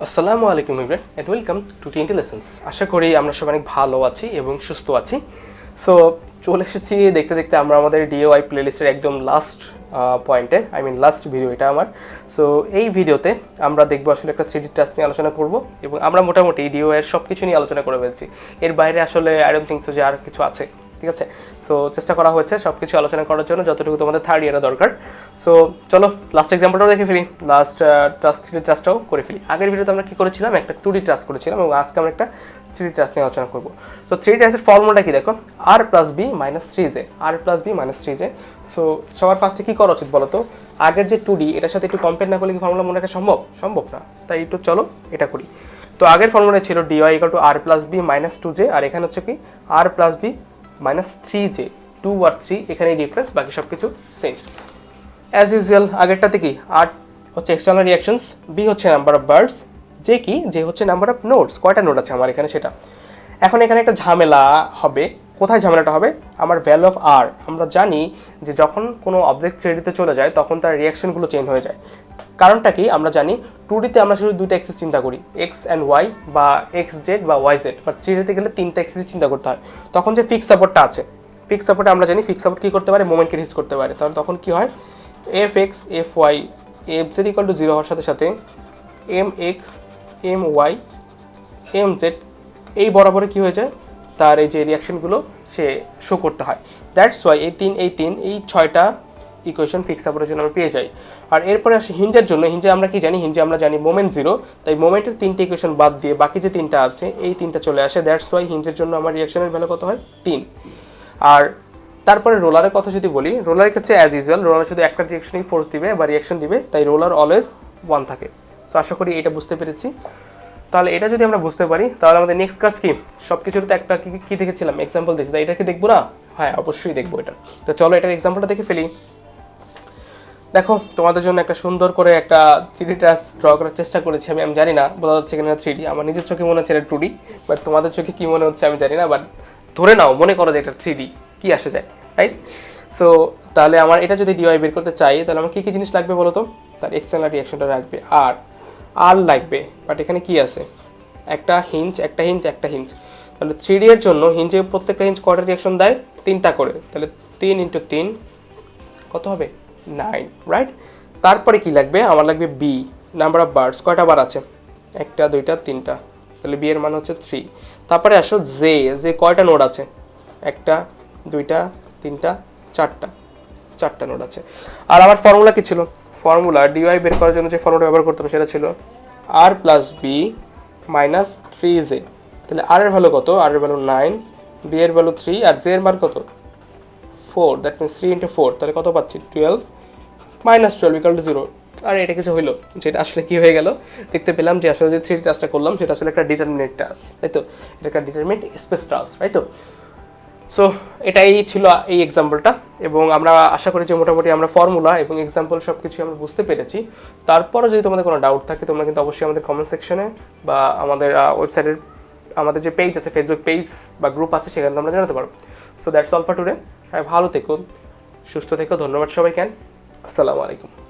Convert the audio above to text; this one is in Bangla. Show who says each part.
Speaker 1: আসসালামু আলাইকুম everyone and welcome to TNT-Lessons। আশা করি আমরা সবাই অনেক ভালো আছি এবং সুস্থ আছি। সো চলে এসেছি দেখতে দেখতে আমরা আমাদের DIY প্লেলিস্টের একদম লাস্ট পয়েন্টে, লাস্ট ভিডিও এটা আমার। সো এই ভিডিওতে আমরা দেখবো আসলে একটা 3D টাস্ক নিয়ে আলোচনা করব এবং আমরা মোটামুটি DIY এর সব কিছু নিয়ে আলোচনা করে ফেলছি। এর বাইরে আসলে আই ডোন্ট থিঙ্ক সো যে আর কিছু আছে, ঠিক আছে। সো চেষ্টা করা হয়েছে সব কিছু আলোচনা করার জন্য যতটুকু তোমাদের থার্ড ইয়ারে দরকার। সো চলো লাস্ট এক্সাম্পলটাও দেখে ফেলি, লাস্ট ট্রাস্টটাও করে ফেলি। আগের ভিডিওতে আমরা কী করেছিলাম, একটা 2D ট্রাস্ট করেছিলাম এবং আজকে আমরা একটা 3D ট্রাস্ট নিয়ে আলোচনা করবো। তো 3D ট্রাস্টের ফর্মুলাটা কি দেখো, r + b - 3j, r + b - 3j। So সবার ফার্স্টে কী করা উচিত বলো তো, আগের যে 2D এটার সাথে একটু কম্পেয়ার না করলে কি ফর্মুলা মনে রাখা সম্ভব না, তাই একটু চলো এটা করি। তো আগের ফর্মুলা ছিল dy = r + b - 2j, আর এখানে হচ্ছে কি r + b - 3j, 2 আর 3 এখানেই ডিফারেন্স, বাকি সব কিছু সেম অ্যাজ ইউজুয়াল। আগেরটাতে কি r হচ্ছে এক্সটার্নাল রিঅ্যাকশনস, b হচ্ছে নাম্বার অফ বার্ডস, যে হচ্ছে নাম্বার অফ নোডস, কয়টা নোড আছে আমার এখানে সেটা। এখন এখানে একটা ঝামেলা হবে, কোথায় ঝামেলাটা হবে, আমার ভ্যালু অফ r। আমরা জানি যে যখন কোনো অবজেক্ট 3Dতে চলে যায় তখন তার রিঅ্যাকশনগুলো চেঞ্জ হয়ে যায়। কারণটা কি, আমরা জানি 2Dতে আমরা শুধু দুইটা এক্সিস চিন্তা করি, এক্স অ্যান্ড ওয়াই বা এক্স জেড বা ওয়াই জেড, বাট 3Dতে গেলে তিনটা এক্সিস চিন্তা করতে হয়। তখন যে ফিক্স সাপোর্টটা আছে, ফিক্স সাপোর্টে আমরা জানি ফিক্স সাপোর্ট কী করতে পারে, মোমেন্টকে রিজ করতে পারে। তাহলে তখন কী হয়, F X F Y F Z = 0 হওয়ার সাথে সাথে M X M Y M Z এই বরাবরে কী হয়ে যায়, তার এই যে রিয়াকশনগুলো সে শো করতে হয়। দ্যাটস ওয়াই এই 6টা ইকুয়েশন ফিক্স সাপোর্টের জন্য আমরা পেয়ে যাই। আর এরপরে আসি হিঞ্জের জন্য। হিঞ্জে আমরা কি জানি, হিঞ্জে আমরা জানি মোমেন্ট 0, তাই মোমেন্টের 3টে ইকুয়েশন বাদ দিয়ে বাকি যে 3টা আছে এই 3টা চলে আসে। দ্যাটস ওয়াই হিঞ্জের জন্য আমার রিয়াকশনের ভ্যালু কত হয়, 3। আর তারপরে রোলারের কথা যদি বলি, রোলারের ক্ষেত্রে অ্যাজ ইউজুয়াল রোলার শুধু একটা ডিরেকশনেই ফোর্স দিবে বা রিয়াকশন দিবে, তাই রোলার অলওয়েজ 1 থাকে। সো আশা করি এটা বুঝতে পেরেছি। তাহলে এটা যদি আমরা বুঝতে পারি তাহলে আমাদের নেক্সট কাজ কি, সব কিছুতে তো একটা কি দেখেছিলাম, এক্সাম্পল দেখছি, তাই এটা কি দেখবো না? হ্যাঁ অবশ্যই দেখবো এটা। তো চলো এটার এক্সাম্পলটা দেখে ফেলি। দেখো তোমাদের জন্য একটা সুন্দর করে একটা 3D ট্রাস্ট ড্র করার চেষ্টা করেছি। আমি জানি না বোঝা যাচ্ছে কিনা 3D, আমার নিজের চোখে মনে হচ্ছে এটা 2D, বাট তোমাদের চোখে কী মনে হচ্ছে আমি জানি না, বাট ধরে নাও মনে করো যে এটা 3D, কি আসে যায়, রাইট? সো তাহলে আমার এটা যদি DIY বের করতে চাই তাহলে আমার কী কী জিনিস লাগবে বলো তো, তার এক্সটার্নাল রিঅ্যাকশনটা রাখবে আর লাগবে, বাট এখানে কি আছে, একটা হিঞ্জ। তাহলে 3D এর জন্য হিঞ্জে প্রত্যেকটা হিঞ্জ কয়টা রিঅ্যাকশন দেয়, 3টা করে। তাহলে 3 × 3 কত হবে, 9, রাইট? তারপরে কি লাগবে, আমার লাগবে বি, নাম্বার অফ বার্ডস, কয়টা বার আছে, 1 2 3টা, তাহলে বি এর মান হচ্ছে 3। তারপরে আসো যে কয়টা নোড আছে, 1 2 3 4টা নোড আছে। আর আমার ফর্মুলা কি ছিল, ফর্মুলা DIY বের করার জন্য যে ফর্মুলা ব্যবহার করতে হবে সেটা ছিল r + b - 3j। তাহলে r এর ভ্যালু কত, r এর ভ্যালু 9, b এর ভ্যালু 3 আর j এর মান কত, 4। দ্যাট মিনস 3 × 4, তাহলে কত পাচ্ছি, 12 - 12 = 0। আর এটা কিছু হইলো, যেটা আসলে কি হয়ে গেল, দেখতে পেলাম যে আসলে যে 3D টাস্কটা করলাম সেটা আসলে একটা ডিটারমিনেট টাস্ক, তাই তো? এটা একটা ডিটারমিনেট স্পেস টাস্ক, তাই তো? সো এটাই ছিল এই এক্সাম্পলটা, এবং আমরা আশা করি যে মোটামুটি আমরা ফর্মুলা এবং এক্সাম্পল সব কিছু আমরা বুঝতে পেরেছি। তারপরও যদি তোমাদের কোনো ডাউট থাকে তোমরা কিন্তু অবশ্যই আমাদের কমেন্ট সেকশনে বা আমাদের ওয়েবসাইটের আমাদের যে পেজ আছে, ফেসবুক পেজ বা গ্রুপ আছে, সেখানে তোমরা জানাতে পারো। So that's all for today. ভালো থেকো, সুস্থ থেকো, ধন্যবাদ সবাইকে, আসসালামু আলাইকুম।